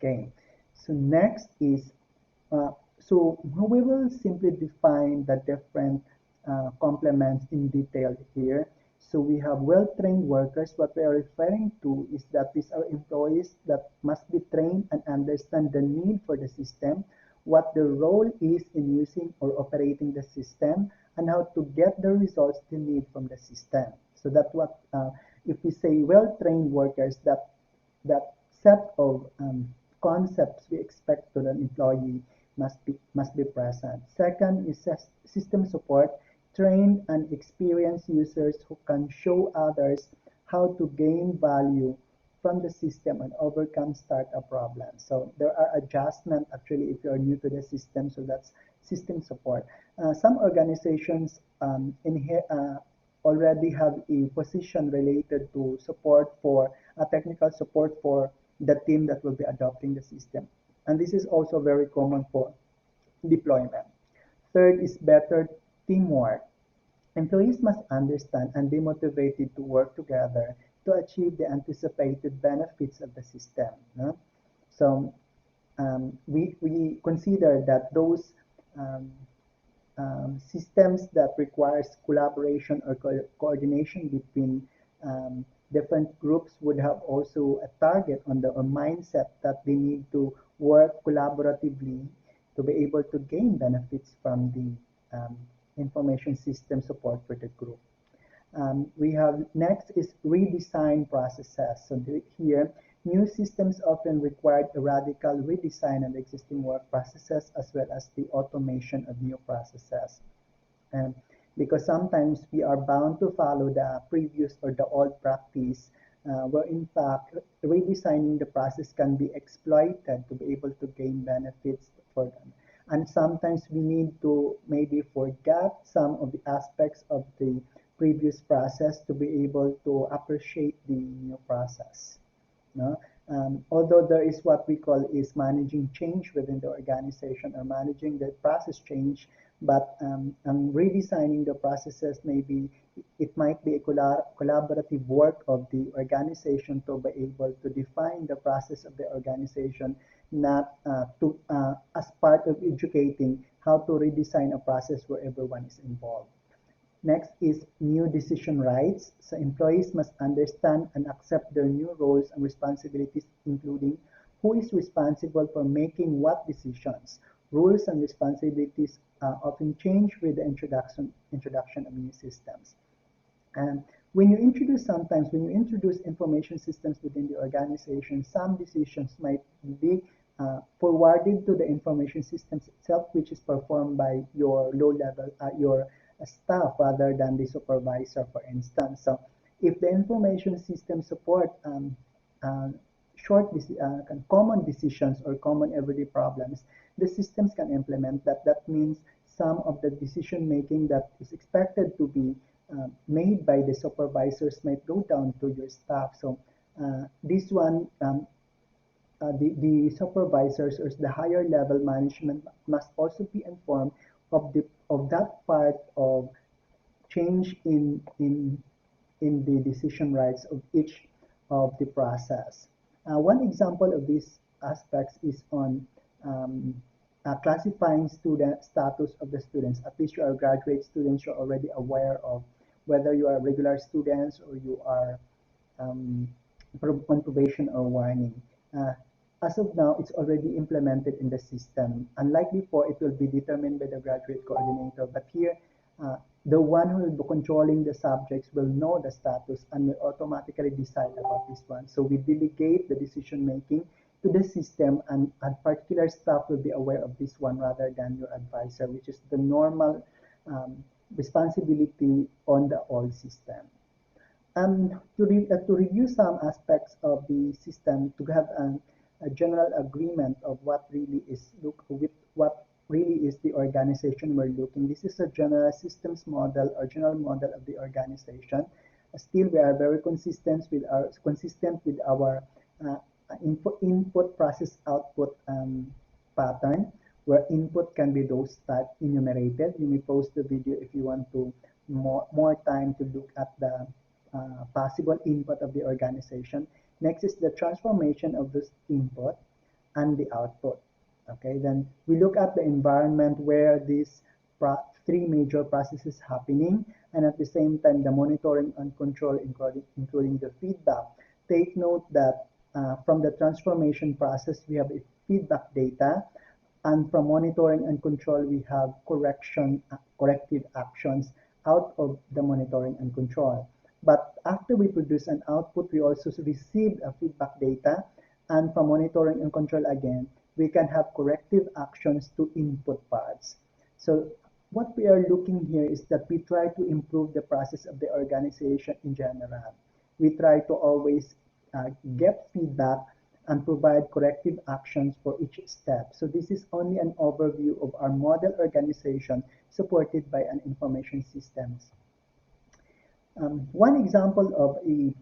Okay, so next is so we will simply define the different complements in detail here. So we have well-trained workers. What we are referring to is that these are employees that must be trained and understand the need for the system, what the role is in using or operating the system, and how to get the results they need from the system. So that's what, if we say well-trained workers, that set of concepts we expect to an employee must be present. Second is system support, trained and experienced users who can show others how to gain value from the system and overcome startup problems. So there are adjustments actually if you're new to the system. So that's system support. Some organizations in here already have a position related to support for technical support for the team that will be adopting the system. And this is also very common for deployment. Third is better teamwork. Employees must understand and be motivated to work together to achieve the anticipated benefits of the system. No? So we consider that those um, systems that requires collaboration or coordination between different groups would have also a target on the a mindset that they need to work collaboratively to be able to gain benefits from the information system support for the group. We have next is redesign processes. So here, new systems often require a radical redesign of existing work processes as well as the automation of new processes. And because sometimes we are bound to follow the previous or the old practice, where in fact redesigning the process can be exploited to be able to gain benefits for them. And sometimes we need to maybe forget some of the aspects of the previous process to be able to appreciate the new process. No? Although there is what we call is managing change within the organization or managing the process change, but redesigning the processes maybe it might be a collaborative work of the organization to be able to define the process of the organization, not as part of educating how to redesign a process where everyone is involved. Next is new decision rights. So employees must understand and accept their new roles and responsibilities, including who is responsible for making what decisions. Rules and responsibilities often change with the introduction of new systems. And when you introduce information systems within the organization, some decisions might be forwarded to the information systems itself, which is performed by your low level, your staff rather than the supervisor, for instance. So if the information system support uh, common decisions or common everyday problems, the systems can implement that. That means some of the decision making that is expected to be made by the supervisors might go down to your staff. So this one, the supervisors or the higher level management must also be informed of that part of change in the decision rights of each of the process. One example of these aspects is on classifying student status of the students. At least you are graduate students, you're already aware of whether you are regular students or you are um, on probation or warning. Uh, as of now, it's already implemented in the system. Unlike before, it will be determined by the graduate coordinator. But here, the one who will be controlling the subjects will know the status and will automatically decide about this one. So we delegate the decision making to the system, and particular staff will be aware of this one rather than your advisor, which is the normal responsibility on the old system. To review some aspects of the system, to have a general agreement of what really is what really is the organization we're looking. This is a general systems model or general model of the organization. Still, we are very consistent with our uh, input process output pattern, where input can be those type enumerated. You may pause the video if you want to more time to look at the possible input of the organization. Next is the transformation of this input. and the output. Okay, then we look at the environment where these three major processes happening, and at the same time the monitoring and control, including the feedback. Take note that from the transformation process we have a feedback data, and from monitoring and control we have corrective actions out of the monitoring and control. But after we produce an output, we also receive a feedback data, and from monitoring and control again, we can have corrective actions to input parts. So what we are looking here is that we try to improve the process of the organization in general. We try to always get feedback and provide corrective actions for each step. So this is only an overview of our model organization supported by an information systems. One example of a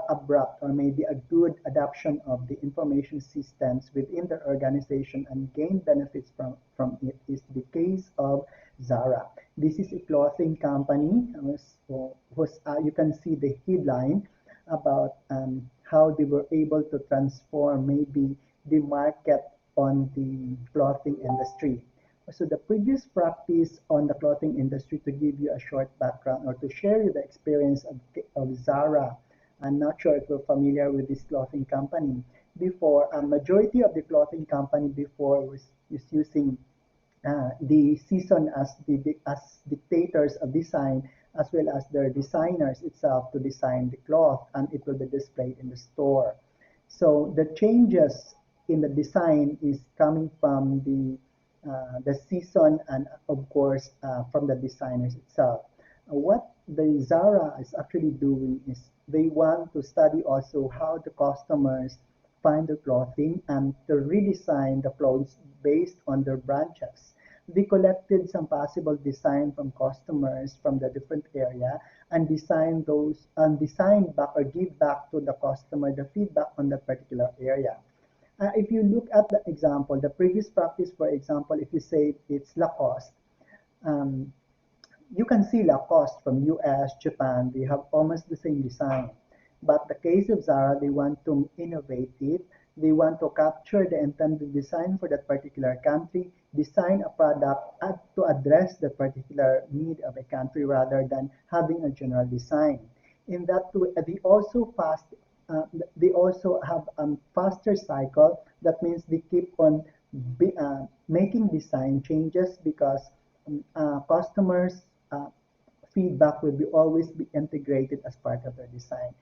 abrupt or maybe a good adoption of the information systems within the organization and gain benefits from it is the case of Zara. This is a clothing company you can see the headline about how they were able to transform maybe the market on the clothing industry. So the previous practice on the clothing industry, to give you a short background or to share you the experience of Zara. I'm not sure if you're familiar with this clothing company. Before, a majority of the clothing company before was using the season as dictators of design, as well as their designers itself to design the cloth, and it will be displayed in the store. So the changes in the design is coming from the season and of course from the designers itself. What the Zara is actually doing is they want to study also how the customers find the clothing and to redesign the clothes based on their branches. They collected some possible design from customers from the different area and design back or give back to the customer the feedback on that particular area. If you look at the example, the previous practice, for example, if you say it's Lacoste, um, you can see Lacoste from US, Japan, they have almost the same design. But the case of Zara, they want to innovate it. They want to capture the intended design for that particular country, design a product to address the particular need of a country rather than having a general design. In that way, uh, they also have a faster cycle. That means they keep on making design changes because customers' feedback will be always be integrated as part of their design.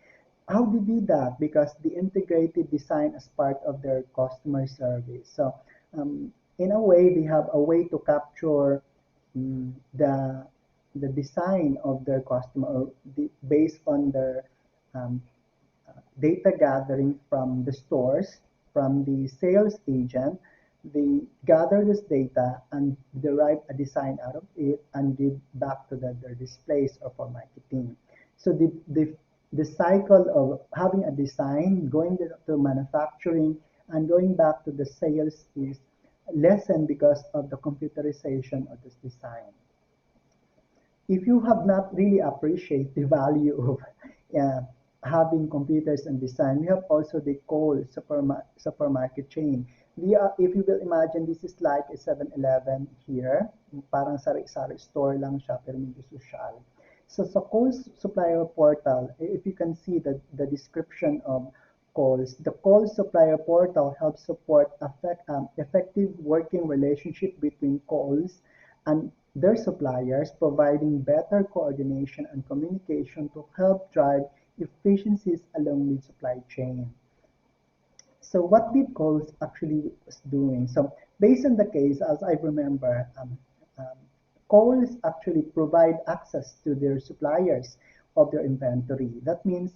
How they do that? Because they integrated design as part of their customer service. So in a way, they have a way to capture the design of their customer or based on their um, data gathering from the stores, from the sales agent. They gather this data and derive a design out of it and give back to their displays or for marketing. So the cycle of having a design, going to manufacturing, and going back to the sales is lessened because of the computerization of this design. If you have not really appreciate the value of uh, having computers and design, we have also the Kohl's supermarket chain. If you will imagine, this is like a 7-Eleven here. Parang sari-sari store lang siya, pero medyo social. So sa Kohl's supplier portal, if you can see the description of Kohl's, the Kohl's supplier portal helps support effective working relationship between Kohl's and their suppliers, providing better coordination and communication to help drive efficiencies along the supply chain. So what did Coles actually was doing? So based on the case, as I remember, Coles actually provide access to their suppliers of their inventory. That means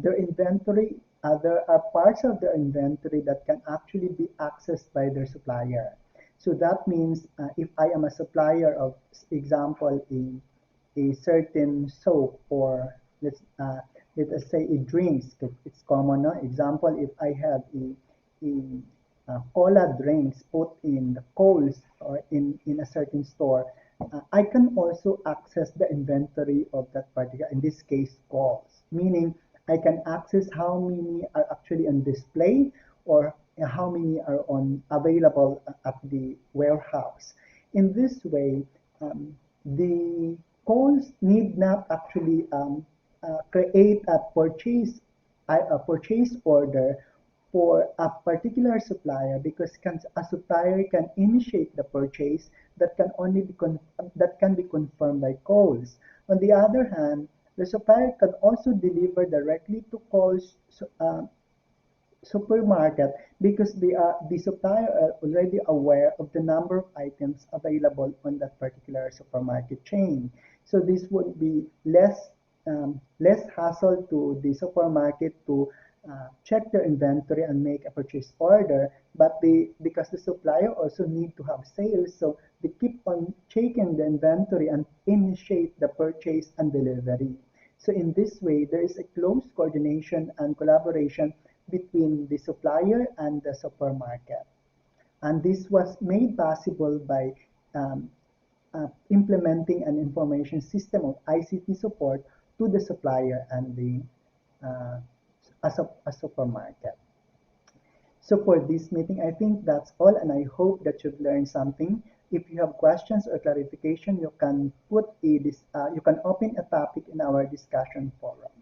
their inventory, there are parts of their inventory that can actually be accessed by their supplier. So that means if I am a supplier of, example, a certain soap or let us say a drinks, it's common. No? Example, if I have a cola drinks put in the Coles or in a certain store, I can also access the inventory of that particular, in this case, Coles, meaning I can access how many are actually on display or how many are on available at the warehouse. In this way, the calls need not actually create a purchase order for a particular supplier, because a supplier can initiate the purchase that can only that can be confirmed by calls. On the other hand, the supplier can also deliver directly to calls supermarket, because the supplier are already aware of the number of items available on that particular supermarket chain. So this would be less hassle to the supermarket to check their inventory and make a purchase order, but because the supplier also need to have sales, so they keep on checking the inventory and initiate the purchase and delivery. So in this way, there is a close coordination and collaboration between the supplier and the supermarket. And this was made possible by um, implementing an information system of ICT support to the supplier and the uh, a supermarket. So for this meeting, I think that's all, and I hope that you've learned something. If you have questions or clarification, you can you can open a topic in our discussion forum.